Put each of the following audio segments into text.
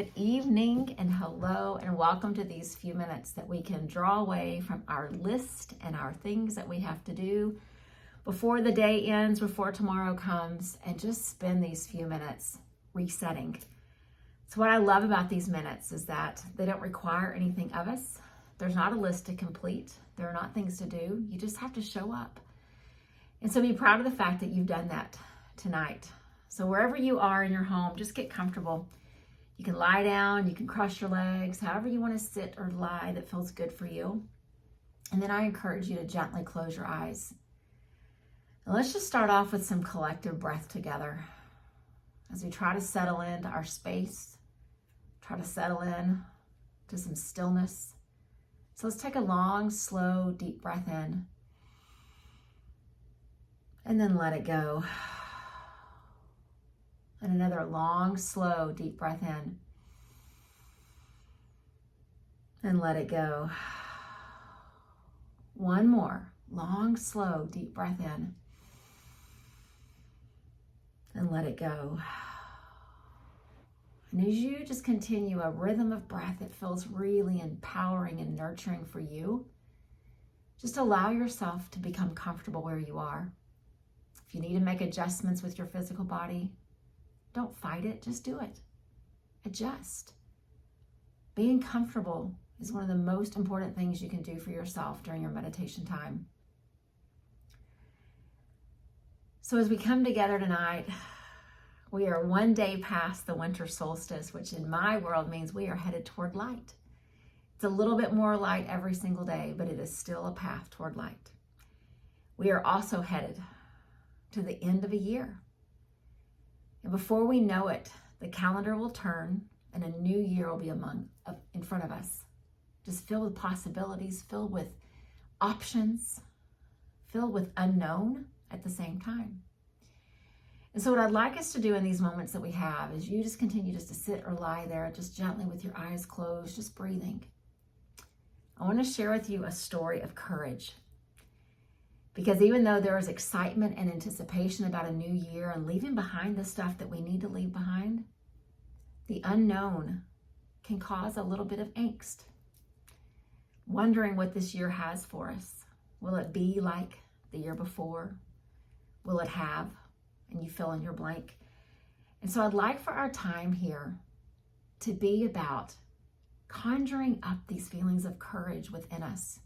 Good evening and hello and welcome to these few minutes that we can draw away from our list and our things that we have to do before the day ends, before tomorrow comes, and just spend these few minutes resetting. So what I love about these minutes is that they don't require anything of us. There's not a list to complete. There are not things to do. You just have to show up. And so be proud of the fact that you've done that tonight. So wherever you are in your home, just get comfortable. You can lie down, you can cross your legs, however you want to sit or lie that feels good for you. And then I encourage you to gently close your eyes. And let's just start off with some collective breath together as we try to settle into our space, try to settle in to some stillness. So let's take a long, slow, deep breath in and then let it go. And another long, slow, deep breath in. And let it go. One more long, slow, deep breath in. And let it go. And as you just continue a rhythm of breath that feels really empowering and nurturing for you, just allow yourself to become comfortable where you are. If you need to make adjustments with your physical body, don't fight it, just do it. Adjust. Being comfortable is one of the most important things you can do for yourself during your meditation time. So as we come together tonight, we are one day past the winter solstice, which in my world means we are headed toward light. It's a little bit more light every single day, but it is still a path toward light. We are also headed to the end of a year. And before we know it, the calendar will turn and a new year will be in front of us. Just filled with possibilities, filled with options, filled with unknown at the same time. And so what I'd like us to do in these moments that we have is you just continue just to sit or lie there, just gently with your eyes closed, just breathing. I want to share with you a story of courage. Because even though there is excitement and anticipation about a new year and leaving behind the stuff that we need to leave behind, the unknown can cause a little bit of angst. Wondering what this year has for us. Will it be like the year before? Will it have? And you fill in your blank. And so I'd like for our time here to be about conjuring up these feelings of courage within us.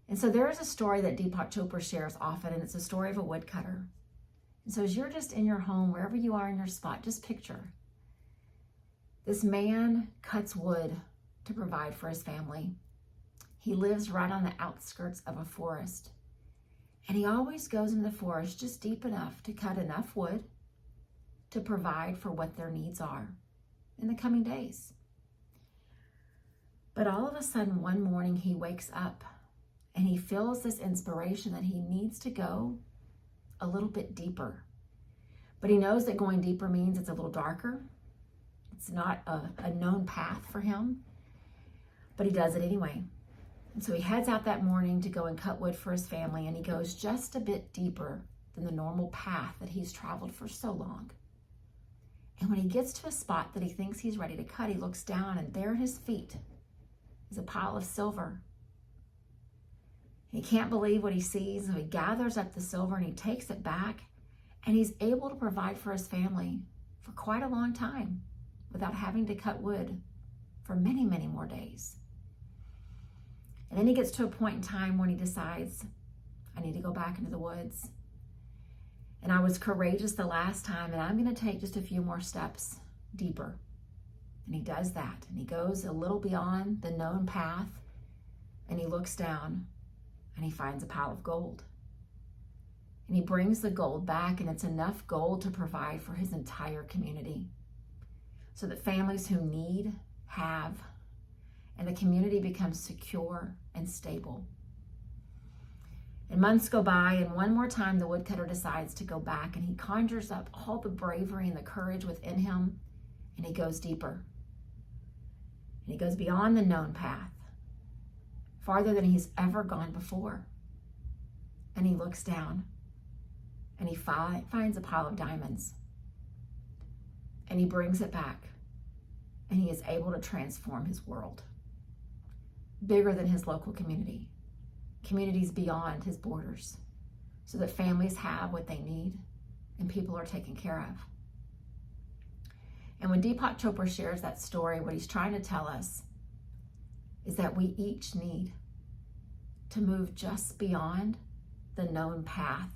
And so there is a story that Deepak Chopra shares often, and it's a story of a woodcutter. And so as you're just in your home, wherever you are in your spot, just picture this man cuts wood to provide for his family. He lives right on the outskirts of a forest. And he always goes into the forest just deep enough to cut enough wood to provide for what their needs are in the coming days. But all of a sudden, one morning he wakes up and he feels this inspiration that he needs to go a little bit deeper. But he knows that going deeper means it's a little darker. It's not a known path for him, but he does it anyway. And so he heads out that morning to go and cut wood for his family, and he goes just a bit deeper than the normal path that he's traveled for so long. And when he gets to a spot that he thinks he's ready to cut, he looks down, and there at his feet is a pile of silver. He can't believe what he sees, so he gathers up the silver and he takes it back, and he's able to provide for his family for quite a long time without having to cut wood for many, many more days. And then he gets to a point in time when he decides, I need to go back into the woods. And I was courageous the last time, and I'm going to take just a few more steps deeper. And he does that, and he goes a little beyond the known path, and he looks down, and he finds a pile of gold. And he brings the gold back, and it's enough gold to provide for his entire community. So that families who need, have, and the community becomes secure and stable. And months go by, and one more time the woodcutter decides to go back, and he conjures up all the bravery and the courage within him, and he goes deeper. And he goes beyond the known path, farther than he's ever gone before. And he looks down, and he finds a pile of diamonds. And he brings it back. and he is able to transform his world, bigger than his local community, communities beyond his borders, so that families have what they need and people are taken care of. And when Deepak Chopra shares that story, what he's trying to tell us is that we each need to move just beyond the known path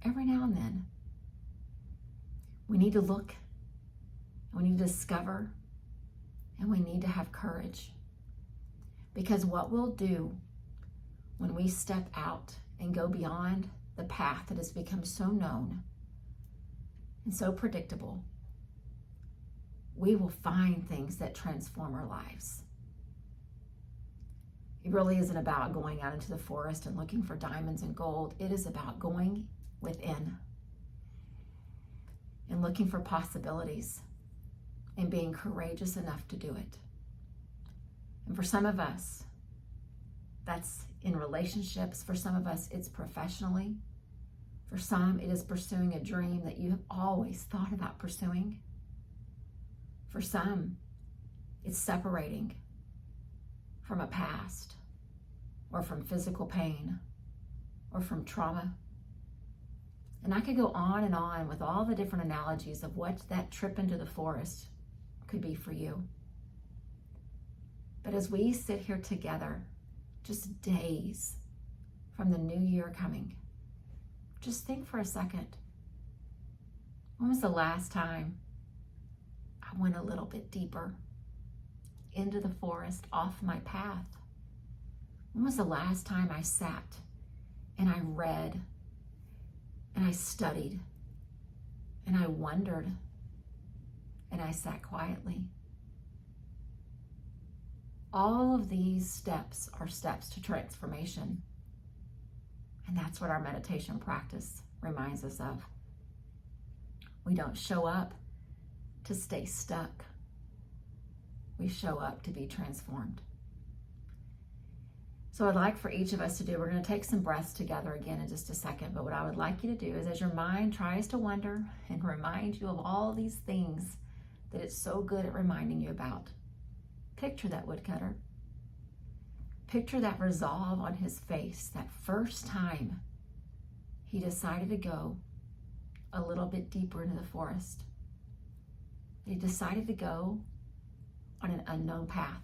every now and then. We need to look, we need to discover, and we need to have courage. Because what we'll do when we step out and go beyond the path that has become so known and so predictable, we will find things that transform our lives. It really isn't about going out into the forest and looking for diamonds and gold. It is about going within and looking for possibilities and being courageous enough to do it. And for some of us, that's in relationships. For some of us, it's professionally. For some, it is pursuing a dream that you have always thought about pursuing. For some, it's separating from a past, or from physical pain, or from trauma. And I could go on and on with all the different analogies of what that trip into the forest could be for you. But as we sit here together, just days from the new year coming, just think for a second. When was the last time I went a little bit deeper into the forest off my path? When was the last time I sat and I read and I studied and I wondered and I sat quietly? All of these steps are steps to transformation. And that's what our meditation practice reminds us of. We don't show up to stay stuck. We show up to be transformed. So I'd like for each of us to do, we're going to take some breaths together again in just a second, but what I would like you to do is, as your mind tries to wonder and remind you of all these things that it's so good at reminding you about, picture that woodcutter. Picture that resolve on his face, that first time he decided to go a little bit deeper into the forest. He decided to go on an unknown path.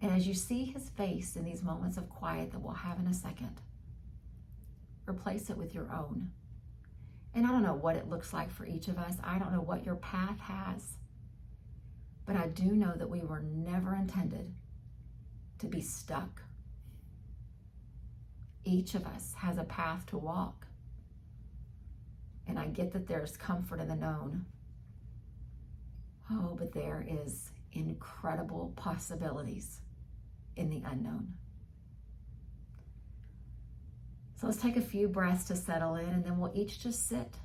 And as you see his face in these moments of quiet that we'll have in a second, replace it with your own. And I don't know what it looks like for each of us. I don't know what your path has. But I do know that we were never intended to be stuck. Each of us has a path to walk. And I get that there's comfort in the known. Oh, but there is incredible possibilities in the unknown. So let's take a few breaths to settle in, and then we'll each just sit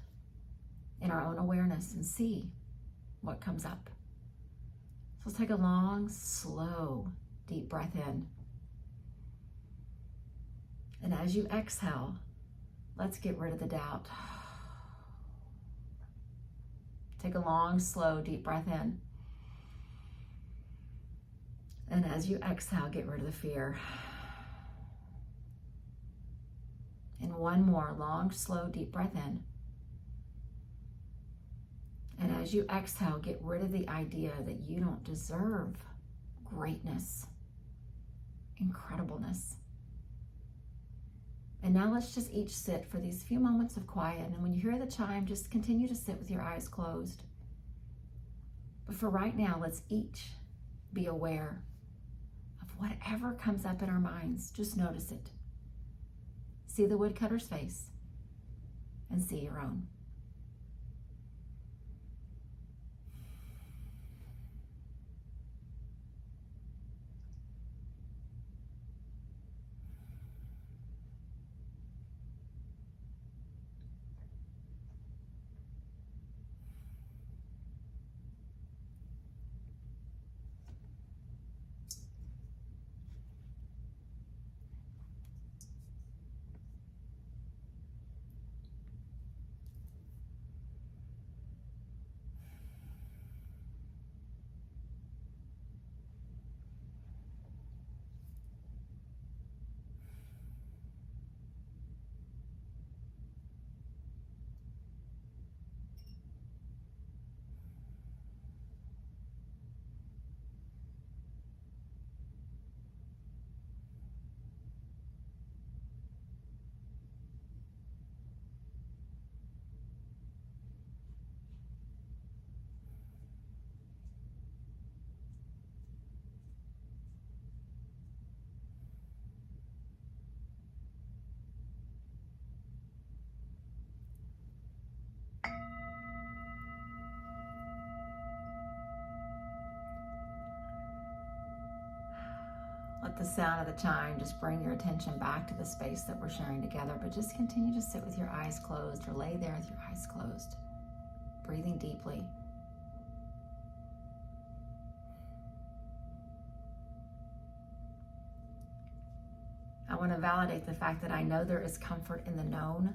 in our own awareness and see what comes up. So let's take a long, slow, deep breath in. And as you exhale, let's get rid of the doubt. Take a long, slow, deep breath in. And as you exhale, get rid of the fear. And one more long, slow, deep breath in. And as you exhale, get rid of the idea that you don't deserve greatness, incredibleness. And now let's just each sit for these few moments of quiet. And when you hear the chime, just continue to sit with your eyes closed. But for right now, let's each be aware of whatever comes up in our minds. Just notice it. See the woodcutter's face and see your own. the sound of the chime, just bring your attention back to the space that we're sharing together, but just continue to sit with your eyes closed or lay there with your eyes closed, breathing deeply. I want to validate the fact that I know there is comfort in the known.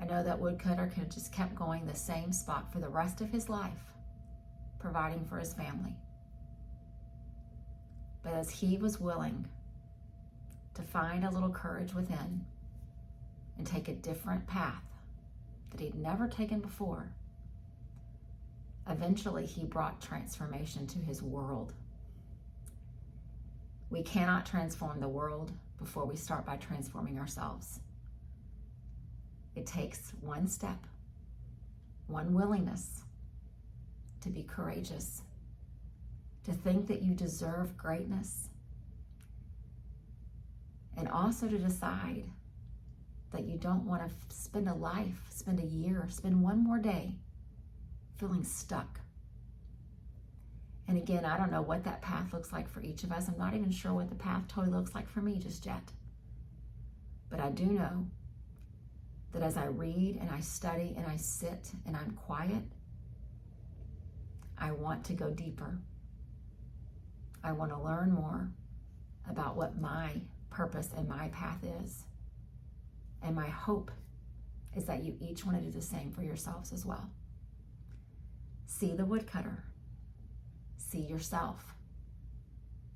I know that woodcutter could have just kept going the same spot for the rest of his life, providing for his family. But as he was willing to find a little courage within and take a different path that he'd never taken before, eventually he brought transformation to his world. We cannot transform the world before we start by transforming ourselves. It takes one step, one willingness to be courageous, to think that you deserve greatness, and also to decide that you don't want to spend a life, spend a year, spend one more day feeling stuck. And again, I don't know what that path looks like for each of us. I'm not even sure what the path totally looks like for me just yet. But I do know that as I read and I study and I sit and I'm quiet, I want to go deeper. I want to learn more about what my purpose and my path is. And my hope is that you each want to do the same for yourselves as well. See the woodcutter, see yourself,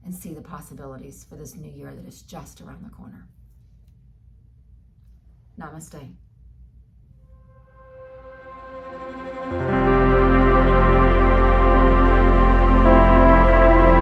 and see the possibilities for this new year that is just around the corner. Namaste.